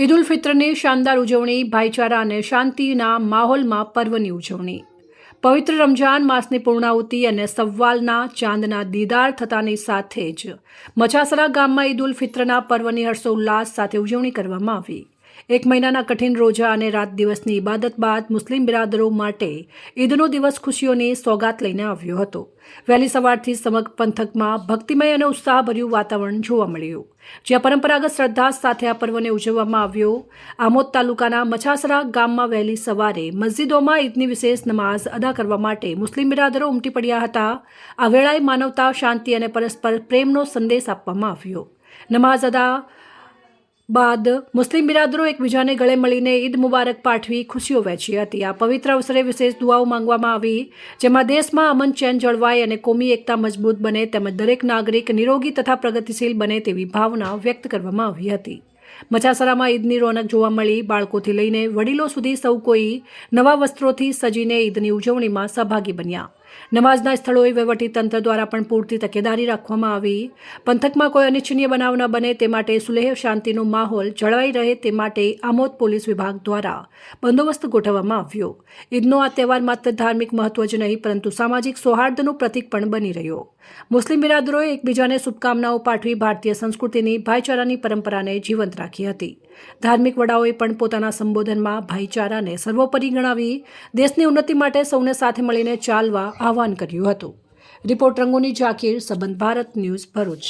ઈદ ઉલ ફિત્રની શાનદાર ઉજવણી, ભાઈચારા અને શાંતિના માહોલમાં પર્વની ઉજવણી. પવિત્ર રમઝાન માસની પૂર્ણાહુતિ અને સવ્વાલના ચાંદના દીદાર થતાની સાથે જ મચાસરા ગામમાં ઈદ ઉલ ફિત્રના પર્વની હર્ષોલ્લાસ સાથે ઉજવણી કરવામાં આવી. એક મહિનાના કઠિન રોજા અને રાત દિવસની ઇબાદત બાદ મુસ્લિમ બિરાદરો માટે ઈદનો દિવસ ખુશીઓની સોગાત લઈને આવ્યો હતો. વહેલી સવારથી સમગ્ર પંથકમાં ભક્તિમય અને ઉત્સાહભર્યું વાતાવરણ જોવા મળ્યું, જ્યાં પરંપરાગત શ્રદ્ધા સાથે આ પર્વને ઉજવવામાં આવ્યો. આમોદ તાલુકાના મચાસરા ગામમાં વહેલી સવારે મસ્જિદોમાં ઈદની વિશેષ નમાઝ અદા કરવા માટે મુસ્લિમ બિરાદરો ઉમટી પડ્યા હતા. આ વેળાએ માનવતા, શાંતિ અને પરસ્પર પ્રેમનો સંદેશ આપવામાં આવ્યો. નમાઝ અદા બાદ મુસ્લિમ બિરાદરો એકબીજાને ગળે મળીને ઈદ મુબારક પાઠવી ખુશીઓ વહેંચી હતી. આ પવિત્ર અવસરે વિશેષ દુઆઓ માંગવામાં આવી, જેમાં દેશમાં અમન ચેન જળવાય અને કોમી એકતા મજબૂત બને તેમજ દરેક નાગરિક નિરોગી તથા પ્રગતિશીલ બને તેવી ભાવના વ્યક્ત કરવામાં આવી હતી. મચાસરામાં ઈદની રોનક જોવા મળી. બાળકોથી લઈને વડીલો સુધી સૌ કોઈ નવા વસ્ત્રોથી સજીને ઈદની ઉજવણીમાં સહભાગી બન્યા. નમાઝના સ્થળોએ વહીવટીતંત્ર દ્વારા પણ પૂરતી તકેદારી રાખવામાં આવી. પંથકમાં કોઈ અનિચ્છનીય બનાવ ન બને તે માટે સુલેહ શાંતિનો માહોલ જળવાઈ રહે તે માટે આમોદ પોલીસ વિભાગ દ્વારા બંદોબસ્ત ગોઠવવામાં આવ્યો. ઈદનો આ તહેવાર માત્ર ધાર્મિક મહત્વ જ નહીં પરંતુ સામાજિક સૌહાર્દનું પ્રતીક પણ બની રહ્યો. મુસ્લિમ બિરાદરોએ એકબીજાને શુભકામનાઓ પાઠવી ભારતીય સંસ્કૃતિની ભાઈચારાની પરંપરાને જીવંત રાખી હતી. ધાર્મિક વડાઓએ પણ પોતાના સંબોધનમાં ભાઈચારાને સર્વોપરી ગણાવી દેશની ઉન્નતિ માટે સૌને સાથે મળીને ચાલવા આહવાન કર્યું હતું. રિપોર્ટ રંગોની ઝાકીર, સંબંધ ભારત ન્યૂઝ, ભરૂચ.